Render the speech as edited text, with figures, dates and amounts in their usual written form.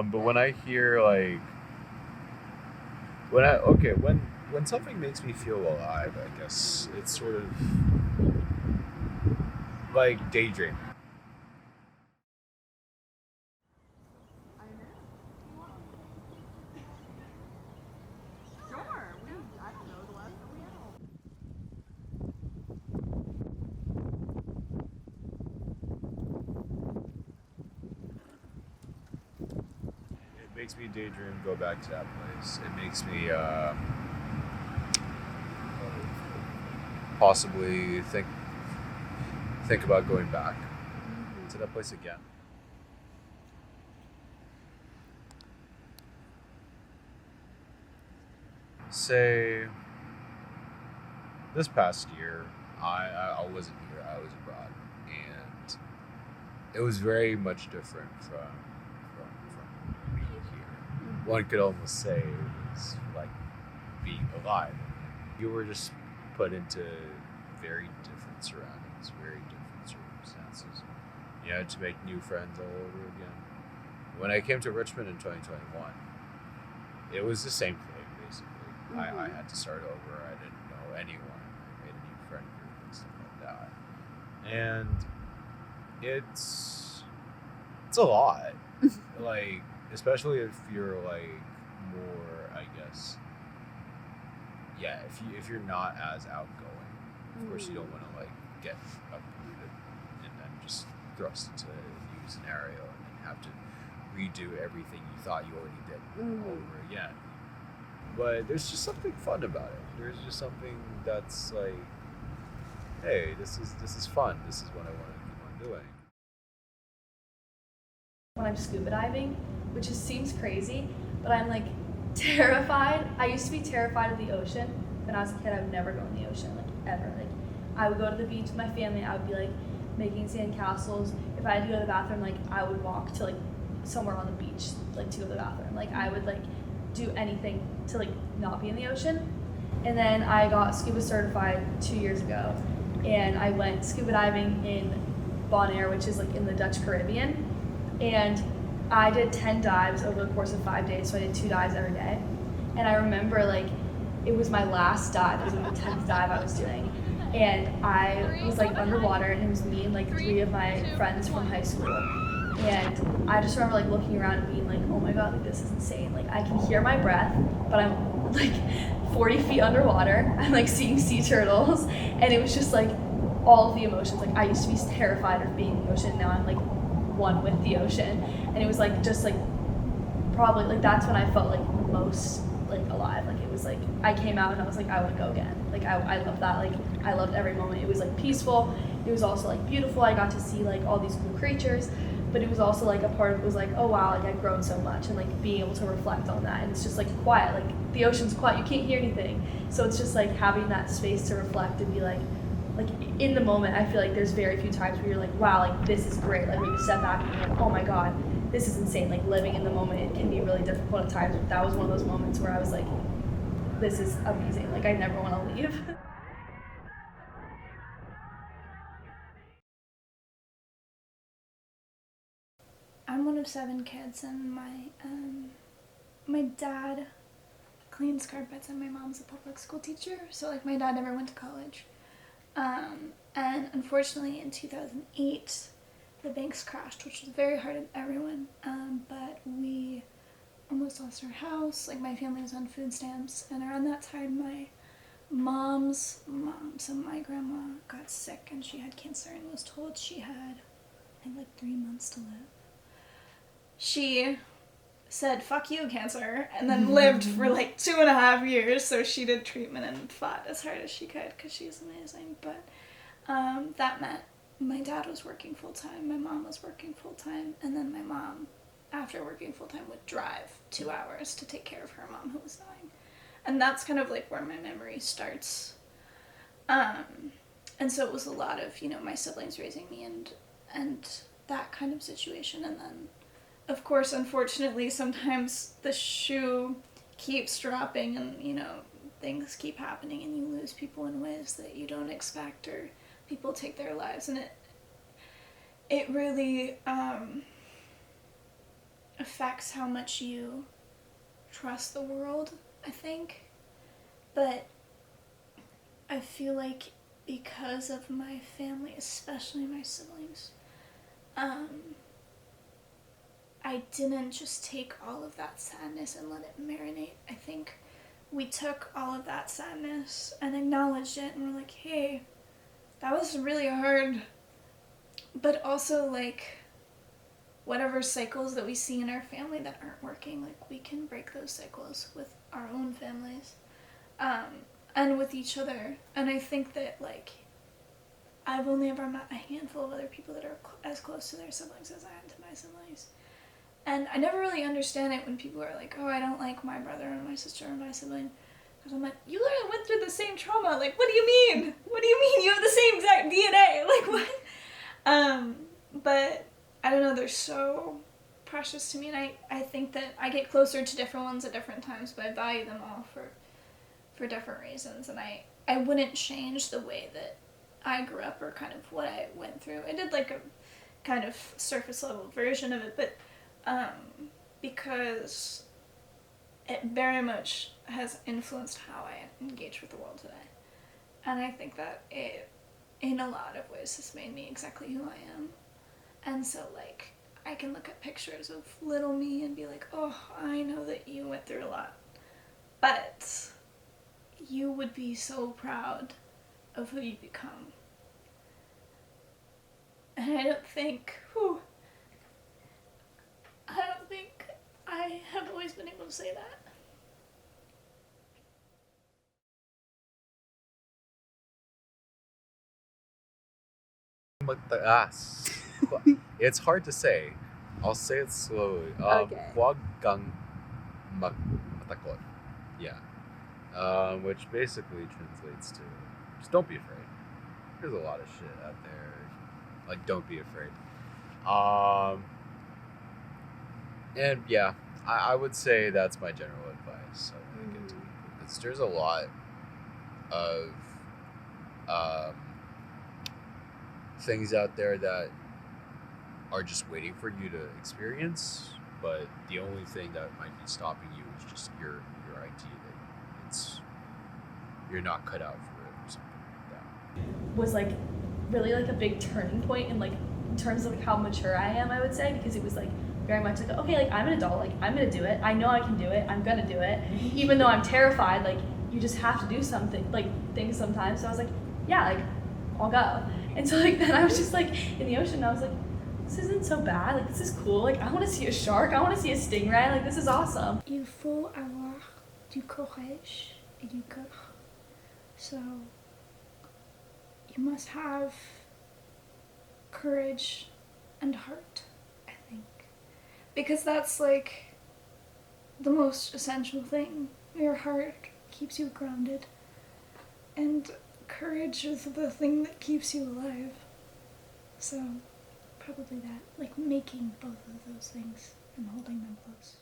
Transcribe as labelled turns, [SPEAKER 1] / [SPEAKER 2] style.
[SPEAKER 1] But when I hear like when I okay when something makes me feel alive, I guess it's sort of like daydreaming. It makes me daydream, go back to that place. It makes me possibly think about going back to that place again. Say this past year, I wasn't here. I was abroad, and it was very much different from being here. One could almost say it was like being alive. You were just put into very different surroundings, very different circumstances. You had to make new friends all over again. When I came to Richmond in 2021, it was the same thing basically. I had to start over. I didn't know anyone. I made a new friend group and stuff like that. And it's a lot. Like especially if you're like more, I guess. Yeah, if you're not as outgoing, of course you don't want to like get uprooted and then just thrust into a new scenario and then have to redo everything you thought you already did over again. But there's just something fun about it. There's just something that's like, hey, this is fun. This is what I want to keep on doing.
[SPEAKER 2] When I'm scuba diving, which just seems crazy, but I'm like terrified. I used to be terrified of the ocean. When I was a kid, I would never go in the ocean, like ever. Like I would go to the beach with my family. I would be like making sand castles. If I had to go to the bathroom, like I would walk to like somewhere on the beach, like to go to the bathroom. Like I would like do anything to like not be in the ocean. And then I got scuba certified 2 years ago, and I went scuba diving in Bonaire, which is like in the Dutch Caribbean, and I did 10 dives over the course of 5 days, so I did 2 dives every day. And I remember like it was my last dive, it was like the 10th dive I was doing. And I was like underwater, and it was me and like three of my friends from high school. And I just remember like looking around and being like, oh my god, like this is insane. Like I can hear my breath, but I'm like 40 feet underwater. I'm like seeing sea turtles. And it was just like all of the emotions. Like I used to be terrified of being in the ocean. Now I'm like one with the ocean, and it was like just like probably like that's when I felt like most like alive. Like it was like I came out and I was like I would go again. Like I loved that. Like I loved every moment. It was like peaceful. It was also like beautiful. I got to see like all these cool creatures, but it was also like a part of it was like, oh wow, like I've grown so much, and like being able to reflect on that. And it's just like quiet. Like the ocean's quiet. You can't hear anything. So it's just like having that space to reflect and be like in the moment. I feel like there's very few times where you're like, wow, like this is great. Like when you step back and you're like, oh my god, this is insane. Like living in the moment, it can be really difficult at times. But that was one of those moments where I was like, this is amazing. Like I never want to leave.
[SPEAKER 3] I'm one of 7 kids, and my dad cleans carpets, and my mom's a public school teacher. So like my dad never went to college, and unfortunately in 2008, the banks crashed, which was very hard on everyone. But we almost lost our house. Like my family was on food stamps, and around that time, my mom's mom, so my grandma, got sick, and she had cancer, and was told she had, I think, like 3 months to live. She said fuck you, cancer, and then lived for like 2.5 years. So she did treatment and fought as hard as she could because she's amazing. But that meant my dad was working full-time, my mom was working full-time, and then my mom, after working full-time, would drive 2 hours to take care of her mom who was dying. And that's kind of like where my memory starts. And so it was a lot of, my siblings raising me, and that kind of situation. And then of course, unfortunately, sometimes the shoe keeps dropping, and things keep happening, and you lose people in ways that you don't expect, or people take their lives. And it really affects how much you trust the world, I think. But I feel like because of my family, especially my siblings, I didn't just take all of that sadness and let it marinate. I think we took all of that sadness and acknowledged it, and we're like, hey, that was really hard. But also, like, whatever cycles that we see in our family that aren't working, like, we can break those cycles with our own families, and with each other. And I think that, like, I've only ever met a handful of other people that are as close to their siblings as I am to my siblings. And I never really understand it when people are like, oh, I don't like my brother or my sister or my sibling. Because I'm like, you literally went through the same trauma. Like, what do you mean? What do you mean? You have the same exact DNA. Like, what? But I don't know, they're so precious to me. And I think that I get closer to different ones at different times, but I value them all for different reasons. And I wouldn't change the way that I grew up or kind of what I went through. I did like a kind of surface level version of it, but because it very much has influenced how I engage with the world today. And I think that it, in a lot of ways, has made me exactly who I am. And so, like, I can look at pictures of little me and be like, oh, I know that you went through a lot. But you would be so proud of who you become. And I don't think I have always been able to say that.
[SPEAKER 1] It's hard to say. I'll say it slowly.
[SPEAKER 2] Okay.
[SPEAKER 1] Huwag kang matakot. Yeah. Which basically translates to just don't be afraid. There's a lot of shit out there. Like, don't be afraid. And yeah, I would say that's my general advice. I think because there's a lot of things out there that are just waiting for you to experience, but the only thing that might be stopping you is just your idea that you're not cut out for it or something like that.
[SPEAKER 2] Was like really like a big turning point in like in terms of like how mature I am, I would say, because it was like very much like, okay, like I'm an adult, like I'm gonna do it, I know I can do it, I'm gonna do it, even though I'm terrified. Like you just have to do something, like things sometimes. So I was like, yeah, like I'll go. And so like then I was just like in the ocean and I was like, this isn't so bad, like this is cool, like I want to see a shark, I want to see a stingray, like this is awesome.
[SPEAKER 3] Il faut avoir du courage et du cœur. So you must have courage and heart, I think. Because that's like the most essential thing. Your heart keeps you grounded. And courage is the thing that keeps you alive. So probably that, like making both of those things and holding them close.